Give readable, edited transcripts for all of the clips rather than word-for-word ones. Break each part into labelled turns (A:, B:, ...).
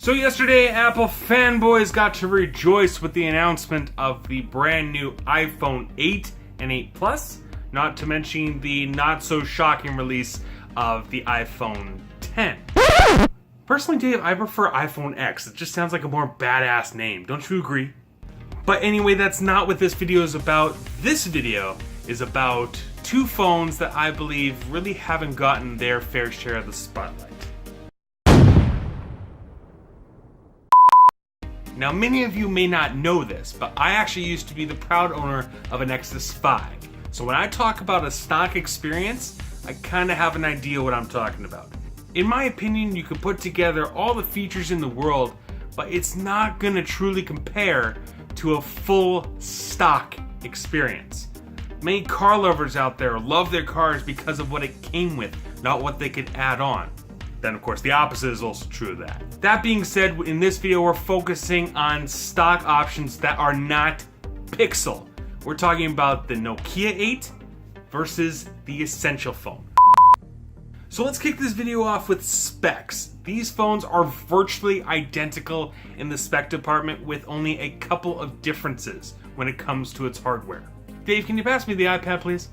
A: So yesterday, Apple fanboys got to rejoice with the announcement of the brand new iPhone 8 and 8 Plus, not to mention the not so shocking release of the iPhone 10. Personally, Dave, I prefer iPhone X. It just sounds like a more badass name. Don't you agree? But anyway, that's not what this video is about. This video is about two phones that I believe really haven't gotten their fair share of the spotlight. Now, many of you may not know this, but I actually used to be the proud owner of a Nexus 5. So when I talk about a stock experience, I kind of have an idea what I'm talking about. In my opinion, you could put together all the features in the world, but it's not going to truly compare to a full stock experience. Many car lovers out there love their cars because of what it came with, not what they could add on. Then, of course, the opposite is also true of that. That being said, in this video, we're focusing on stock options that are not Pixel. We're talking about the Nokia 8 versus the Essential phone. So let's kick this video off with specs. These phones are virtually identical in the spec department with only a couple of differences when it comes to its hardware. Dave, can you pass me the iPad, please?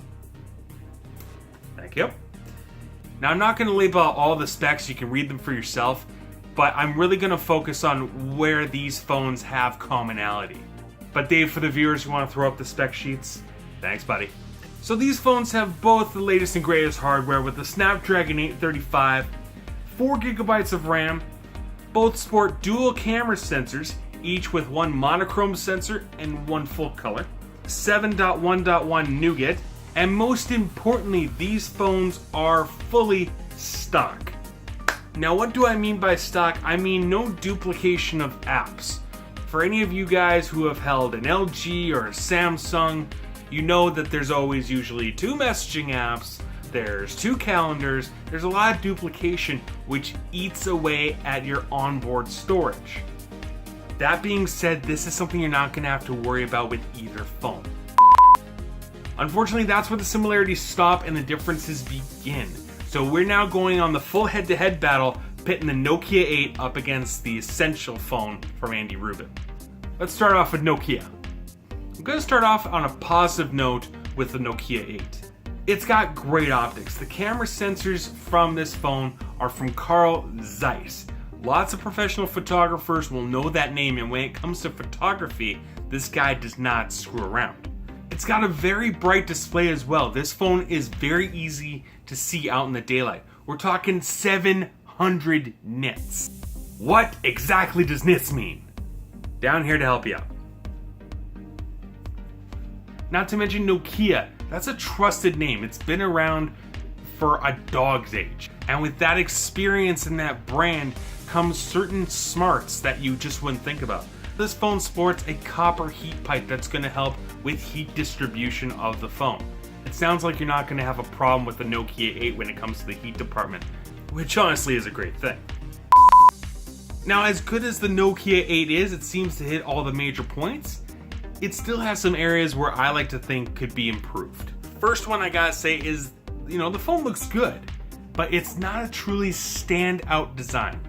A: Thank you. Now, I'm not going to label out all the specs, you can read them for yourself, but I'm really going to focus on where these phones have commonality. But Dave, for the viewers who want to throw up the spec sheets, thanks, buddy. So these phones have both the latest and greatest hardware with the Snapdragon 835, 4 gigabytes of RAM, both sport dual camera sensors, each with one monochrome sensor and one full color, 7.1.1 Nougat, and most importantly, these phones are fully stock. Now, what do I mean by stock? I mean no duplication of apps. For any of you guys who have held an LG or a Samsung, you know that there's always usually 2 messaging apps, there's 2 calendars, there's a lot of duplication which eats away at your onboard storage. That being said, this is something you're not going to have to worry about with either phone. Unfortunately, that's where the similarities stop and the differences begin. So we're now going on the full head-to-head battle, pitting the Nokia 8 up against the Essential phone from Andy Rubin. Let's start off with Nokia. I'm going to start off on a positive note with the Nokia 8. It's got great optics. The camera sensors from this phone are from Carl Zeiss. Lots of professional photographers will know that name, and when it comes to photography, this guy does not screw around. It's got a very bright display as well. This phone is very easy to see out in the daylight. We're talking 700 nits. What exactly does nits mean? Down here to help you out. Not to mention Nokia. That's a trusted name. It's been around for a dog's age. And with that experience and that brand comes certain smarts that you just wouldn't think about. This phone sports a copper heat pipe that's going to help with heat distribution of the phone. It sounds like you're not going to have a problem with the Nokia 8 when it comes to the heat department, which honestly is a great thing. Now, as good as the Nokia 8 is, it seems to hit all the major points. It still has some areas where I like to think could be improved. First one I gotta say is, the phone looks good, but it's not a truly standout design.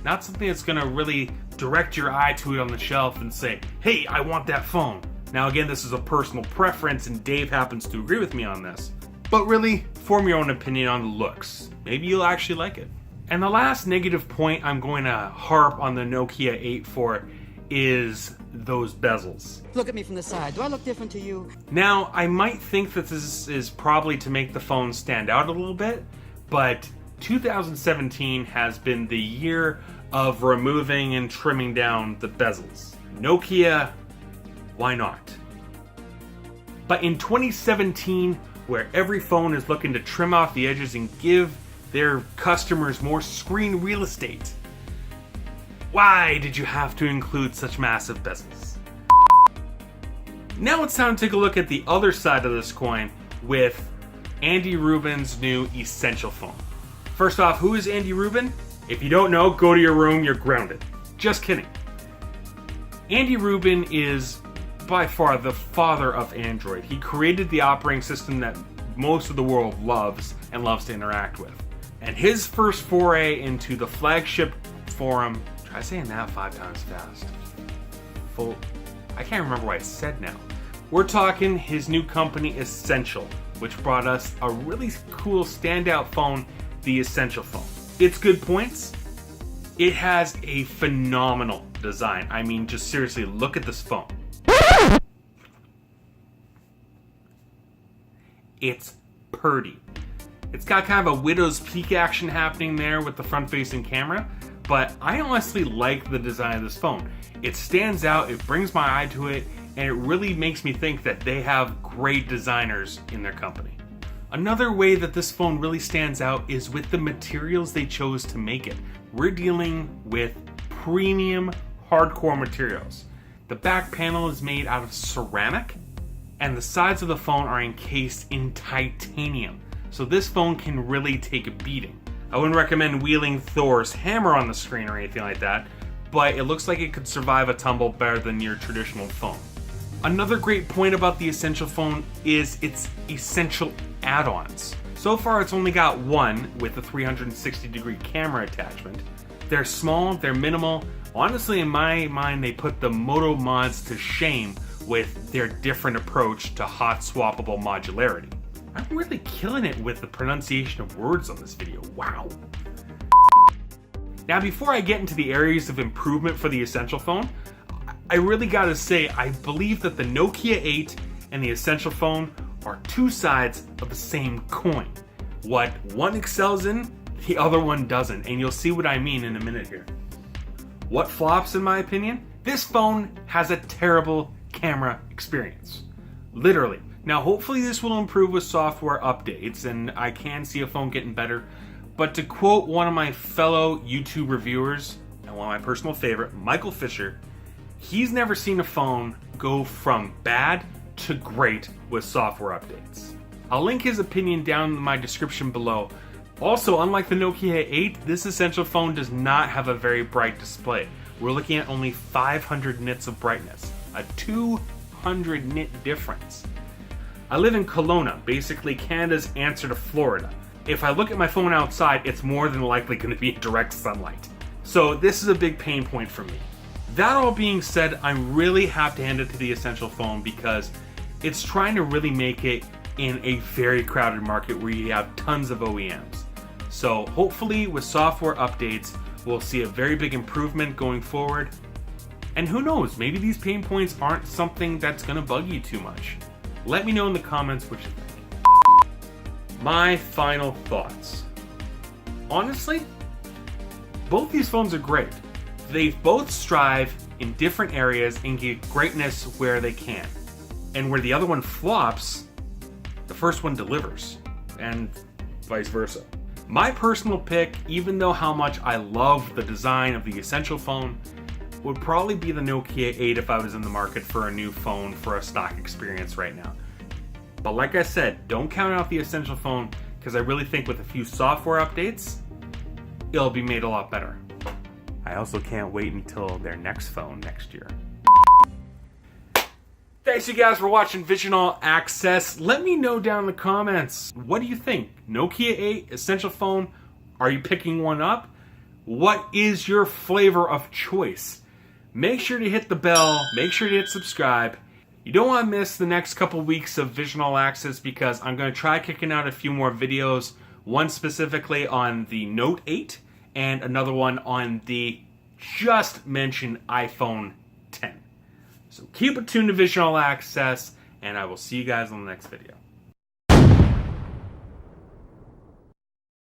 A: Not something that's gonna really direct your eye to it on the shelf and say, hey, I want that phone. Now again, this is a personal preference and Dave happens to agree with me on this. But really, form your own opinion on the looks. Maybe you'll actually like it. And the last negative point I'm going to harp on the Nokia 8 for is those bezels.
B: Look at me from the side. Do I look different to you?
A: Now, I might think that this is probably to make the phone stand out a little bit, but 2017 has been the year of removing and trimming down the bezels. Nokia, why not? But in 2017, where every phone is looking to trim off the edges and give their customers more screen real estate, why did you have to include such massive bezels? Now it's time to take a look at the other side of this coin with Andy Rubin's new Essential phone. First off, who is Andy Rubin? If you don't know, go to your room, you're grounded. Just kidding. Andy Rubin is by far the father of Android. He created the operating system that most of the world loves and loves to interact with. And his first foray into the flagship forum, try saying that 5 times fast. I can't remember what I said now. We're talking his new company, Essential, which brought us a really cool standout phone, the Essential phone. It's good points. It has a phenomenal design. I mean, just seriously, look at this phone. It's purdy. It's got kind of a widow's peak action happening there with the front-facing camera, but I honestly like the design of this phone. It stands out, it brings my eye to it, and it really makes me think that they have great designers in their company. Another way that this phone really stands out is with the materials they chose to make it. We're dealing with premium, hardcore materials. The back panel is made out of ceramic, and the sides of the phone are encased in titanium. So this phone can really take a beating. I wouldn't recommend wielding Thor's hammer on the screen or anything like that, but it looks like it could survive a tumble better than your traditional phone. Another great point about the Essential phone is its essential add-ons. So far it's only got one with a 360-degree camera attachment. They're small, they're minimal. Honestly, in my mind, they put the Moto mods to shame with their different approach to hot swappable modularity. I'm really killing it with the pronunciation of words on this video, wow. Now before I get into the areas of improvement for the Essential phone, I really gotta say, I believe that the Nokia 8 and the Essential phone are two sides of the same coin. What one excels in, the other one doesn't, and you'll see what I mean in a minute here. What flops in my opinion? This phone has a terrible camera experience. Literally. Now hopefully this will improve with software updates and I can see a phone getting better, but to quote one of my fellow YouTube reviewers, and one of my personal favorite, Michael Fisher, he's never seen a phone go from bad to great with software updates. I'll link his opinion down in my description below. Also, unlike the Nokia 8, this Essential phone does not have a very bright display. We're looking at only 500 nits of brightness, a 200 nit difference. I live in Kelowna, basically Canada's answer to Florida. If I look at my phone outside, it's more than likely going to be in direct sunlight. So this is a big pain point for me. That all being said, I really have to hand it to the Essential phone because it's trying to really make it in a very crowded market where you have tons of OEMs. So hopefully with software updates, we'll see a very big improvement going forward. And who knows, maybe these pain points aren't something that's going to bug you too much. Let me know in the comments what you think. My final thoughts. Honestly, both these phones are great. They both strive in different areas and get greatness where they can. And where the other one flops, the first one delivers, and vice versa. My personal pick, even though how much I love the design of the Essential phone, would probably be the Nokia 8 if I was in the market for a new phone for a stock experience right now. But like I said, don't count out the Essential phone because I really think with a few software updates, it'll be made a lot better. I also can't wait until their next phone next year. Thanks you guys for watching Vision All Access. Let me know down in the comments, what do you think? Nokia 8, Essential phone, are you picking one up? What is your flavor of choice? Make sure to hit the bell, make sure to hit subscribe. You don't want to miss the next couple weeks of Vision All Access because I'm going to try kicking out a few more videos, one specifically on the Note 8 and another one on the just mentioned iPhone 10. So keep it tuned to Vision All Access, and I will see you guys on the next video.